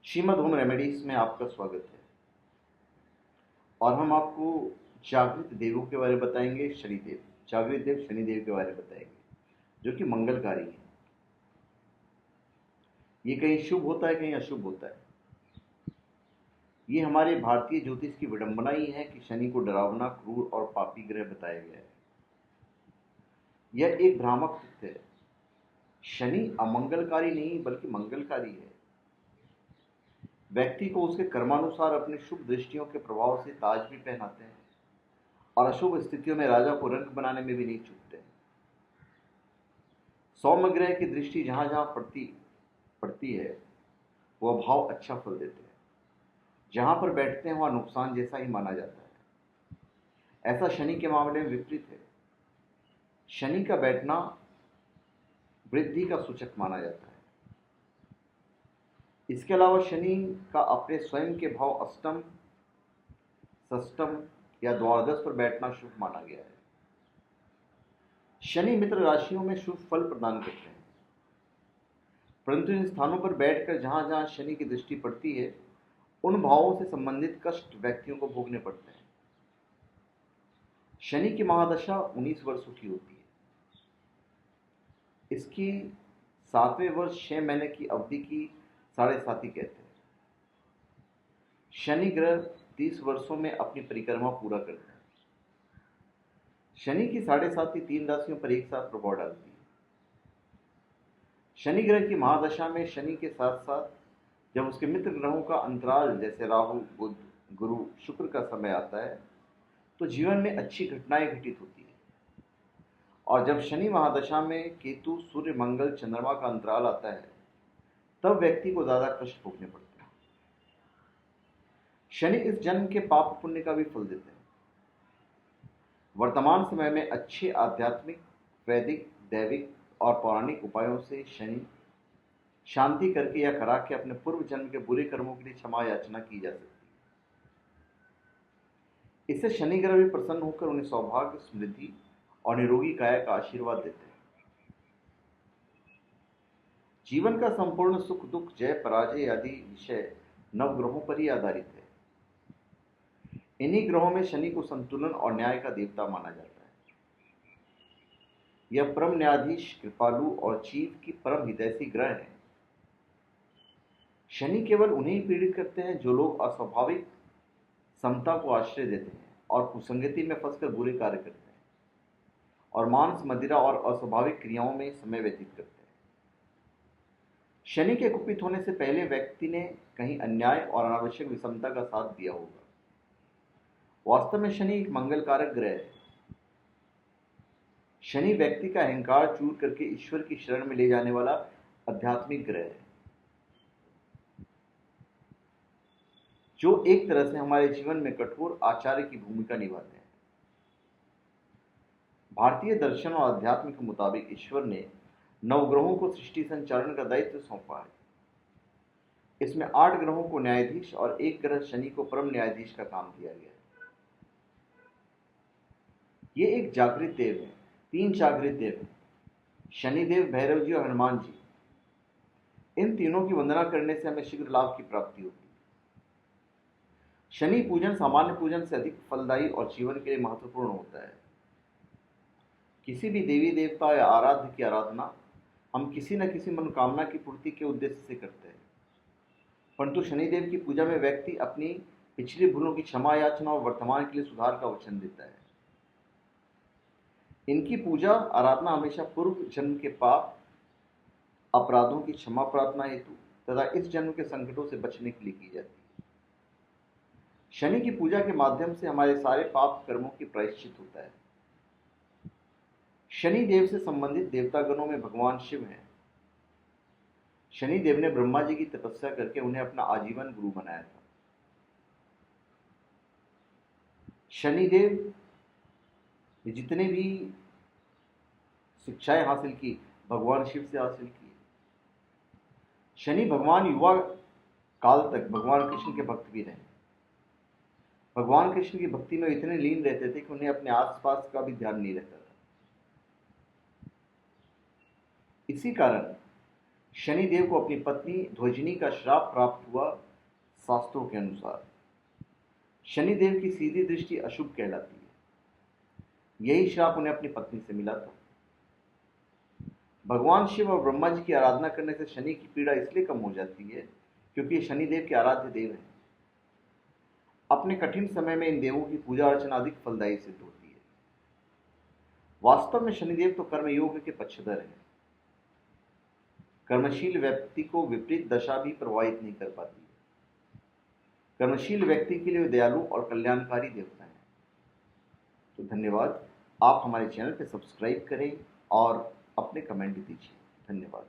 Shrimad home remedies में आपका स्वागत है। और हम आपको जागृत देवों के बारे में बताएंगे। शनिदेव, जागृत देव शनिदेव के बारे में बताएंगे, जो कि मंगलकारी है। ये कहीं शुभ होता है, कहीं अशुभ होता है। ये हमारे भारतीय ज्योतिष की विडंबना ही है कि शनि को डरावना, क्रूर और पापी ग्रह बताया गया है। यह एक भ्रामक तथ्य है। शनि अमंगलकारी नहीं बल्कि मंगलकारी है। व्यक्ति को उसके कर्मानुसार अपनी शुभ दृष्टियों के प्रभाव से ताज भी पहनाते हैं और अशुभ स्थितियों में राजा को रंग बनाने में भी नहीं चूकते। सौम्य ग्रह की दृष्टि जहां जहां पड़ती है वह भाव अच्छा फल देते हैं। जहां पर बैठते हैं वहां नुकसान जैसा ही माना जाता है। ऐसा शनि के मामले में विपरीत है। शनि का बैठना वृद्धि का सूचक माना जाता है। इसके अलावा शनि का अपने स्वयं के भाव अष्टम, षष्टम या द्वादश पर बैठना शुभ माना गया है। शनि मित्र राशियों में शुभ फल प्रदान करते हैं, परंतु इन स्थानों पर बैठकर जहां जहां शनि की दृष्टि पड़ती है उन भावों से संबंधित कष्ट व्यक्तियों को भोगने पड़ते हैं। शनि की महादशा 19 वर्षों की होती है। इसकी 7वें वर्ष 6 महीने की अवधि की साढ़े साथी कहते हैं। शनि ग्रह 30 वर्षों में अपनी परिक्रमा पूरा करते हैं। शनि की साढ़े साथी 3 राशियों पर एक साथ प्रभाव डालती है। शनि ग्रह की महादशा में शनि के साथ साथ जब उसके मित्र ग्रहों का अंतराल जैसे राहु, बुध, गुरु, शुक्र का समय आता है तो जीवन में अच्छी घटनाएं घटित होती है। और जब शनि महादशा में केतु, सूर्य, मंगल, चंद्रमा का अंतराल आता है तब व्यक्ति को ज्यादा कष्ट भोगने पड़ते हैं। शनि इस जन्म के पाप पुण्य का भी फल देते हैं। वर्तमान समय में अच्छे आध्यात्मिक, वैदिक, दैविक और पौराणिक उपायों से शनि शांति करके या करा के अपने पूर्व जन्म के बुरे कर्मों के लिए क्षमा याचना की जा सकती है। इससे शनि ग्रह भी प्रसन्न होकर उन्हें सौभाग्य, समृद्धि और निरोगी काया का आशीर्वाद देते हैं। जीवन का संपूर्ण सुख दुख, जय पराजय आदि विषय नवग्रहों पर ही आधारित है। इन्हीं ग्रहों में शनि को संतुलन और न्याय का देवता माना जाता है। यह परम न्यायाधीश, कृपालु और जीव की परम हितैषी ग्रह है। शनि केवल उन्हें पीड़ित करते हैं जो लोग अस्वाभाविक समता को आश्रय देते हैं और कुसंगति में फंसकर बुरे कार्य करते हैं और मांस, मदिरा और अस्वाभाविक क्रियाओं में समय व्यतीत करते हैं। शनि के कुपित होने से पहले व्यक्ति ने कहीं अन्याय और अनावश्यक विषमता का साथ दिया होगा। वास्तव में शनि एक मंगलकारक ग्रह है। शनि व्यक्ति का अहंकार चूर करके ईश्वर की शरण में ले जाने वाला आध्यात्मिक ग्रह है, जो एक तरह से हमारे जीवन में कठोर आचार्य की भूमिका निभाते हैं। भारतीय दर्शन और अध्यात्म के मुताबिक ईश्वर ने नवग्रहों को सृष्टि संचालन का दायित्व सौंपा है। इसमें 8 ग्रहों को न्यायाधीश और 1 ग्रह शनि को परम न्यायाधीश का काम दिया गया है। ये एक जागृत देव है। 3 जागृत देव हैं, शनिदेव, भैरव जी और हनुमान जी। इन तीनों की वंदना करने से हमें शीघ्र लाभ की प्राप्ति होती है। शनि पूजन सामान्य पूजन से अधिक फलदायी और जीवन के लिए महत्वपूर्ण होता है। किसी भी देवी देवता या आराध्य की आराधना हम किसी न किसी मनोकामना की पूर्ति के उद्देश्य से करते हैं, परंतु शनिदेव की पूजा में व्यक्ति अपनी पिछली भूलों की क्षमा याचना और वर्तमान के लिए सुधार का वचन देता है। इनकी पूजा आराधना हमेशा पूर्व जन्म के पाप, अपराधों की क्षमा प्रार्थना हेतु तथा इस जन्म के संकटों से बचने के लिए की जाती है। शनि की पूजा के माध्यम से हमारे सारे पाप कर्मों की प्रायश्चित होता है। शनि देव से संबंधित देवतागणों में भगवान शिव हैं। शनि देव ने ब्रह्मा जी की तपस्या करके उन्हें अपना आजीवन गुरु बनाया था। शनिदेव ने जितने भी शिक्षाएं हासिल की भगवान शिव से हासिल की। शनि भगवान युवा काल तक भगवान कृष्ण के भक्त भी रहे। भगवान कृष्ण की भक्ति में इतने लीन रहते थे कि उन्हें अपने आसपास का भी ध्यान नहीं रहता था। इसी कारण शनिदेव को अपनी पत्नी ध्वजिनी का श्राप प्राप्त हुआ शास्त्रों के अनुसार। शनिदेव की सीधी दृष्टि अशुभ कहलाती है। यही श्राप उन्हें अपनी पत्नी से मिला था। भगवान शिव और ब्रह्मा जी की आराधना करने से शनि की पीड़ा इसलिए कम हो जाती है क्योंकि ये शनिदेव के आराध्य देव हैं। अपने कठिन समय में इन देवों की पूजा अर्चना अधिक फलदायी सिद्ध होती है। वास्तव में शनिदेव तो कर्म योग के पक्षधर हैं। कर्मशील व्यक्ति को विपरीत दशा भी प्रभावित नहीं कर पाती है। कर्मशील व्यक्ति के लिए वे दयालु और कल्याणकारी देवता हैं। तो धन्यवाद। आप हमारे चैनल पर सब्सक्राइब करें और अपने कमेंट दीजिए। धन्यवाद।